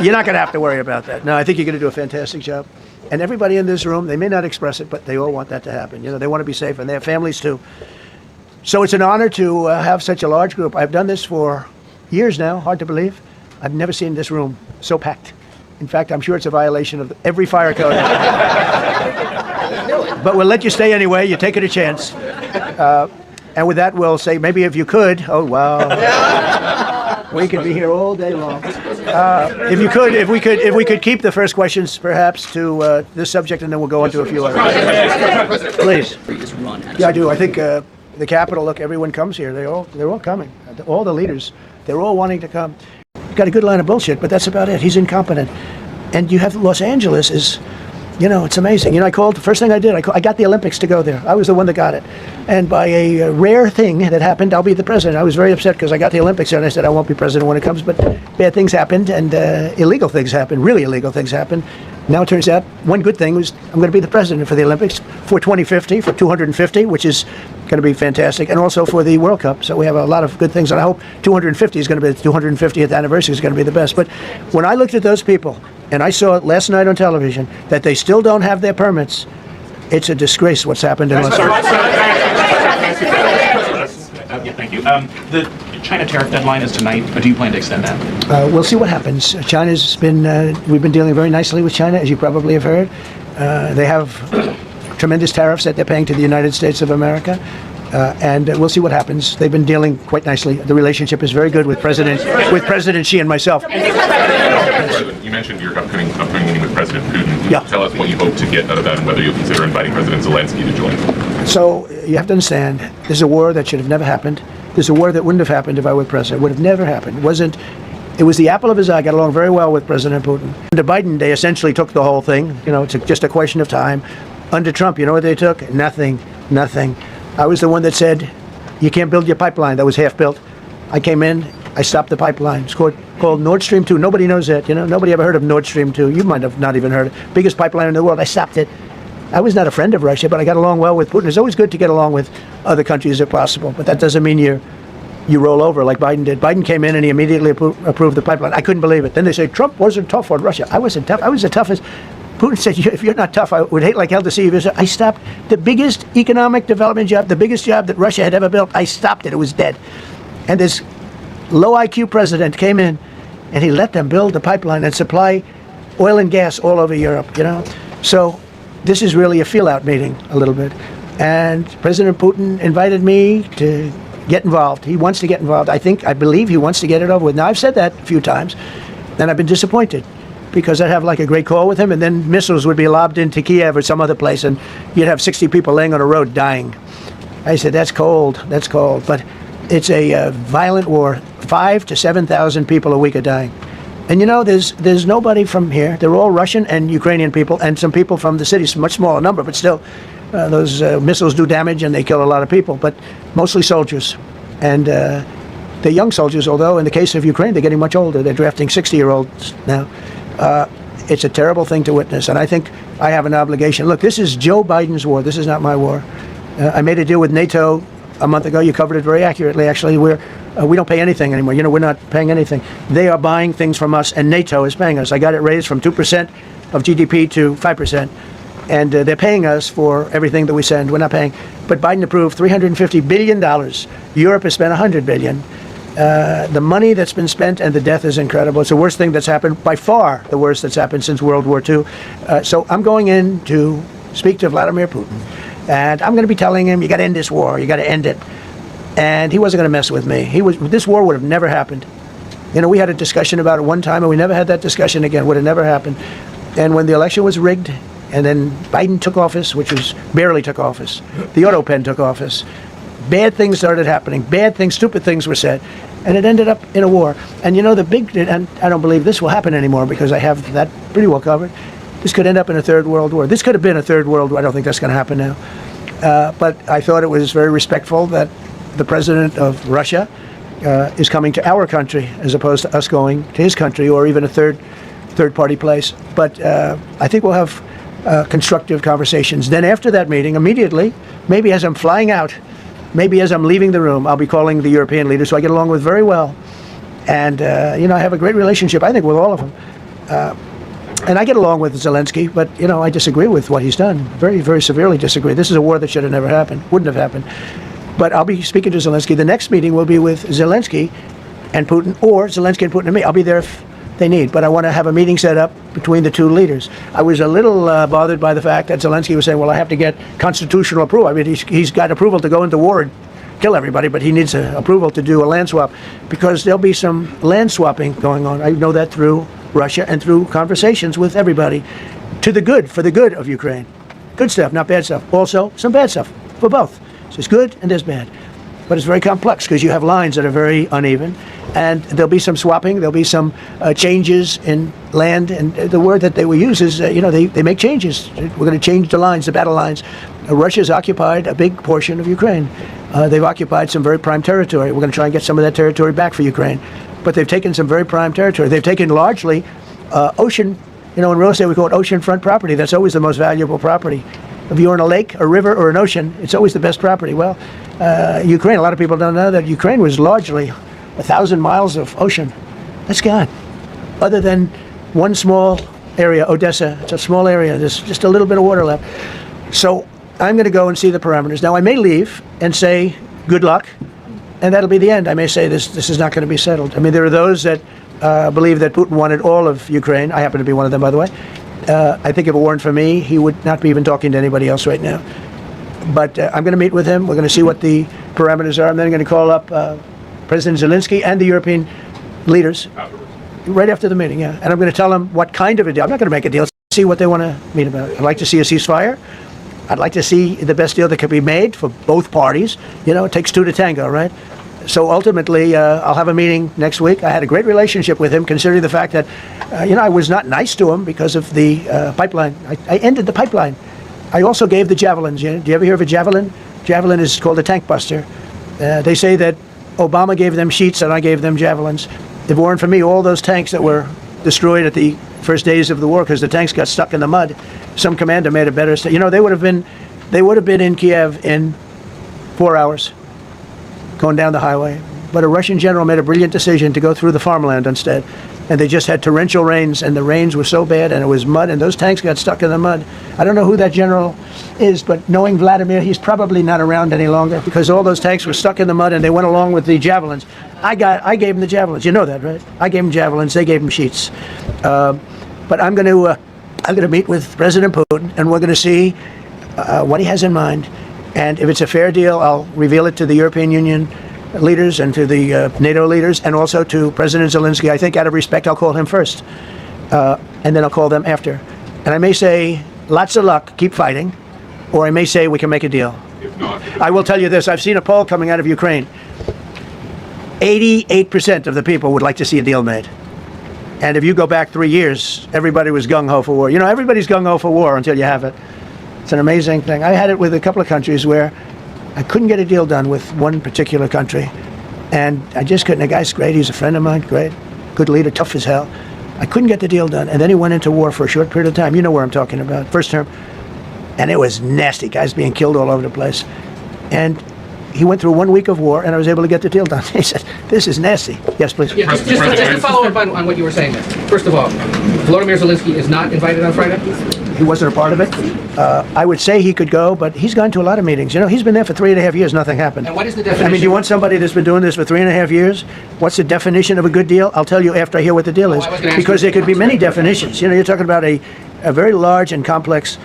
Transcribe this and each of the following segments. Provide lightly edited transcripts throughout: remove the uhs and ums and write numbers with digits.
You're not going to have to worry about that. No, I think you're going to do a fantastic job. And everybody in this room, they may not express it, but they all want that to happen. They want to be safe, and they have families too. So it's an honor to have such a large group. I've done this for years now, hard to believe. I've never seen this room so packed. In fact, I'm sure it's a violation of every fire code. But we'll let you stay anyway. You're taking a chance. And with that, we'll say, maybe if you could, oh, wow. We could be here all day long. If we could keep the first questions, perhaps, to this subject, and then we'll go on to a few others. Please. Yeah, I do. I think the Capitol, look, everyone comes here. They're all coming. All the leaders, they're all wanting to come. Got a good line of bullshit, but that's about it. He's incompetent. And you have Los Angeles is, it's amazing. I called, the first thing I did, I got the Olympics to go there. I was the one that got it. And by a rare thing that happened, I'll be the president. I was very upset because I got the Olympics there, and I said I won't be president when it comes, but bad things happened, and illegal things happened, really illegal things happened. Now it turns out one good thing was I'm going to be the president for the Olympics for 2050, for 250, which is going to be fantastic, and also for the World Cup. So we have a lot of good things, and I hope 250 is going to be the 250th anniversary is going to be the best. But when I looked at those people, and I saw it last night on television, that they still don't have their permits, it's a disgrace what's happened in Los Angeles. Thank you. The China tariff deadline is tonight, but do you plan to extend that? We'll see what happens. China's been, we've been dealing very nicely with China, as you probably have heard. They have tremendous tariffs that they're paying to the United States of America. And we'll see what happens. They've been dealing quite nicely. The relationship is very good with President Xi and myself. You mentioned your upcoming meeting with President Putin. Yeah. Tell us what you hope to get out of that and whether you'll consider inviting President Zelensky to join. So you have to understand, there's a war that should have never happened. There's a war that wouldn't have happened if I were president. It would have never happened. It was the apple of his eye. I got along very well with President Putin. Under Biden, they essentially took the whole thing. It's just a question of time. Under Trump, you know what they took? Nothing. I was the one that said, you can't build your pipeline. That was half built. I came in, I stopped the pipeline. It's called Nord Stream 2. Nobody knows that, Nobody ever heard of Nord Stream 2. You might have not even heard it. Biggest pipeline in the world. I stopped it. I was not a friend of Russia, but I got along well with Putin. It's always good to get along with other countries if possible, but that doesn't mean you roll over like Biden did. Biden came in and he immediately approved the pipeline. I couldn't believe it. Then they say Trump wasn't tough on Russia. I wasn't tough. I was the toughest. Putin said, if you're not tough, I would hate like hell to see you. I stopped the biggest economic development job, the biggest job that Russia had ever built. I stopped it. It was dead. And this low IQ president came in and he let them build the pipeline and supply oil and gas all over Europe, So this is really a feel-out meeting a little bit. And President Putin invited me to get involved. He wants to get involved. I believe he wants to get it over with. Now, I've said that a few times, and I've been disappointed because I'd have like a great call with him, and then missiles would be lobbed into Kiev or some other place, and you'd have 60 people laying on a road dying. I said, that's cold. But it's a violent war. 5,000 to 7,000 people a week are dying. And there's nobody from here. They're all Russian and Ukrainian people, and some people from the cities, much smaller number, but still, those missiles do damage and they kill a lot of people, but mostly soldiers. And they're young soldiers, although in the case of Ukraine, they're getting much older. They're drafting 60-year-olds now. It's a terrible thing to witness, and I think I have an obligation. Look, this is Joe Biden's war. This is not my war. I made a deal with NATO a month ago. You covered it very accurately, actually. We don't pay anything anymore. We're not paying anything. They are buying things from us, and NATO is paying us. I got it raised from 2% of GDP to 5%, and they're paying us for everything that we send. We're not paying. But Biden approved $350 billion. Europe has spent $100 billion. The money that's been spent and the death is incredible. It's the worst thing that's happened, by far the worst that's happened since World War II. So I'm going in to speak to Vladimir Putin, and I'm going to be telling him, you got to end this war, you got to end it. And he wasn't going to mess with me. This war would have never happened. We had a discussion about it one time, and we never had that discussion again. Would have never happened. And when the election was rigged, and then Biden took office, which was barely took office, the auto pen took office, bad things started happening. Bad things, stupid things were said, and it ended up in a war. And and I don't believe this will happen anymore because I have that pretty well covered. This could end up in a third world war. This could have been a third world war. I don't think that's going to happen now. But I thought it was very respectful that the president of Russia is coming to our country as opposed to us going to his country or even a third-party place. But I think we'll have constructive conversations. Then after that meeting, immediately, maybe as I'm flying out, maybe as I'm leaving the room, I'll be calling the European leaders who I get along with very well. And, I have a great relationship, I think, with all of them. And I get along with Zelensky, but, I disagree with what he's done. Very, very severely disagree. This is a war that should have never happened, wouldn't have happened. But I'll be speaking to Zelensky. The next meeting will be with Zelensky and Putin, or Zelensky and Putin and me. I'll be there if they need, but I want to have a meeting set up between the two leaders. I was a little bothered by the fact that Zelensky was saying, well, I have to get constitutional approval. I mean, he's got approval to go into war and kill everybody, but he needs approval to do a land swap, because there'll be some land swapping going on. I know that through Russia and through conversations with everybody, for the good of Ukraine. Good stuff, not bad stuff. Also, some bad stuff for both. So there's good and there's bad. But it's very complex because you have lines that are very uneven, and there'll be some swapping, there'll be some changes in land, and the word that they will use is, they make changes. We're going to change the lines, the battle lines. Russia's occupied a big portion of Ukraine. They've occupied some very prime territory. We're going to try and get some of that territory back for Ukraine. But they've taken some very prime territory. They've taken largely ocean, in real estate we call it oceanfront property. That's always the most valuable property. If you're in a lake, a river, or an ocean, it's always the best property. Well, Ukraine, a lot of people don't know that Ukraine was largely 1,000 miles of ocean. That's gone. Other than one small area, Odessa, it's a small area. There's just a little bit of water left. So I'm going to go and see the parameters. Now, I may leave and say, good luck, and that'll be the end. I may say this is not going to be settled. I mean, there are those that believe that Putin wanted all of Ukraine. I happen to be one of them, by the way. I think if it weren't for me, he would not be even talking to anybody else right now. But I'm going to meet with him. We're going to see what the parameters are. I'm then going to call up President Zelensky and the European leaders right after the meeting, yeah. And I'm going to tell them what kind of a deal. I'm not going to make a deal. See what they want to meet about. I'd like to see a ceasefire. I'd like to see the best deal that can be made for both parties. It takes two to tango, right? So ultimately, I'll have a meeting next week. I had a great relationship with him, considering the fact that, I was not nice to him because of the pipeline. I ended the pipeline. I also gave the javelins. Do you ever hear of a javelin? Javelin is called a tank buster. They say that Obama gave them sheets and I gave them javelins. If it weren't for me, all those tanks that were destroyed at the first days of the war because the tanks got stuck in the mud, some commander made a better. They would have been in Kiev in 4 hours, going down the highway. But a Russian general made a brilliant decision to go through the farmland instead. And they just had torrential rains, and the rains were so bad, and it was mud, and those tanks got stuck in the mud. I don't know who that general is, but knowing Vladimir, he's probably not around any longer, because all those tanks were stuck in the mud, and they went along with the javelins. I gave them the javelins. You know that, right? I gave them javelins. They gave them sheets. But I'm going to meet with President Putin, and we're going to see what he has in mind. And if it's a fair deal, I'll reveal it to the European Union leaders and to the NATO leaders, and also to President Zelensky. I think out of respect, I'll call him first, and then I'll call them after. And I may say, lots of luck, keep fighting, or I may say we can make a deal. If not, I will tell you this, I've seen a poll coming out of Ukraine. 88% of the people would like to see a deal made. And if you go back 3 years, everybody was gung-ho for war. Everybody's gung-ho for war until you have it. It's an amazing thing. I had it with a couple of countries where I couldn't get a deal done with one particular country, and I just couldn't. The guy's great. He's a friend of mine, great, good leader, tough as hell. I couldn't get the deal done, and then he went into war for a short period of time. You know where I'm talking about, first term. And it was nasty, guys being killed all over the place. And he went through 1 week of war, and I was able to get the deal done. He said, this is nasty. Yes, please. Yeah, just to follow up on what you were saying there. First of all, Volodymyr Zelensky is not invited on Friday? He wasn't a part of it. I would say he could go, but he's gone to a lot of meetings. He's been there for 3.5 years, nothing happened. And what is the definition? I mean, do you want somebody that's been doing this for 3.5 years? What's the definition of a good deal? I'll tell you after I hear what the deal is. Because there could be many definitions. You're talking about a very large and complex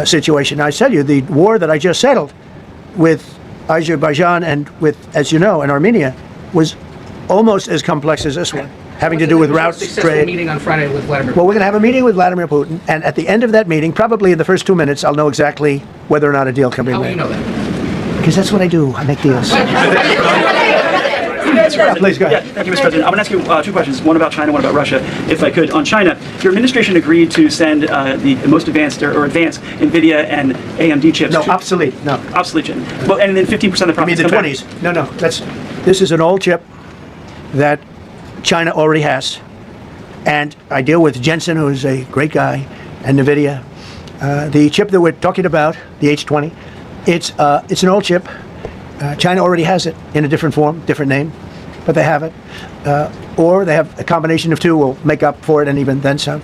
situation. Now, I tell you, the war that I just settled with Azerbaijan and with, as you know, in Armenia, was almost as complex as this one, having to do with routes, trade. Meeting on Friday with Vladimir Putin. Well, we're going to have a meeting with Vladimir Putin, and at the end of that meeting, probably in the first 2 minutes, I'll know exactly whether or not a deal can be How will made. you know that? Because that's what I do. I make deals. Please go ahead. Yeah, thank you, Mr. President. I'm going to ask you two questions, one about China, one about Russia, if I could. On China, your administration agreed to send the most advanced or advanced NVIDIA and AMD chips. No, obsolete. No. Obsolete chip. Well, and then 15% of the I mean, profits the come back. 20s. No. This is an old chip that China already has. And I deal with Jensen, who's a great guy, and NVIDIA. The chip that we're talking about, the H20, it's an old chip. China already has it in a different form, different name. but they have it. Or they have a combination of two will make up for it and even then some.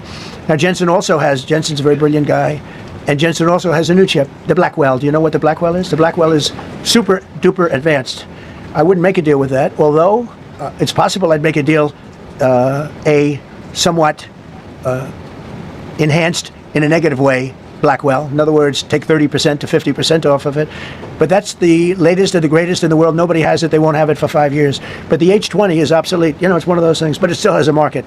Now Jensen's a very brilliant guy, and Jensen also has a new chip, the Blackwell. Do you know what the Blackwell is? The Blackwell is super duper advanced. I wouldn't make a deal with that, although it's possible I'd make a deal, a somewhat enhanced in a negative way Blackwell. In other words, take 30% to 50% off of it. But that's the latest and the greatest in the world. Nobody has it. They won't have it for 5 years. But the H20 is obsolete. You know, it's one of those things, but it still has a market.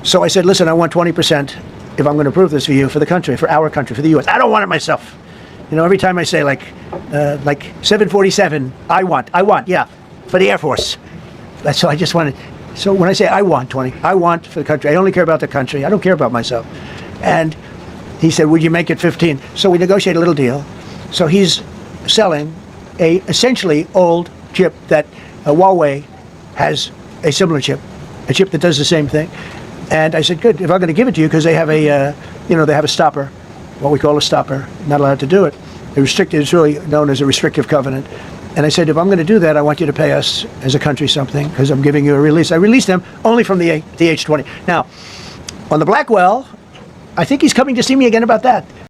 So I said, listen, I want 20% if I'm going to prove this for you, for the country, for our country, for the U.S. I don't want it myself. You know, every time I say like 747, I want, yeah, for the Air Force. That's so I just wanted. So when I say I want 20, I want for the country. I only care about the country. I don't care about myself. And he said, would you make it 15? So we negotiate a little deal. So he's selling a essentially old chip that Huawei has a similar chip, a chip that does the same thing. And I said, good, if I'm going to give it to you, because they have a, they have a stopper, what we call a stopper, not allowed to do it. It's really known as a restrictive covenant. And I said, if I'm going to do that, I want you to pay us as a country something, because I'm giving you a release. I released them only from the H20. Now, on the Blackwell, I think he's coming to see me again about that.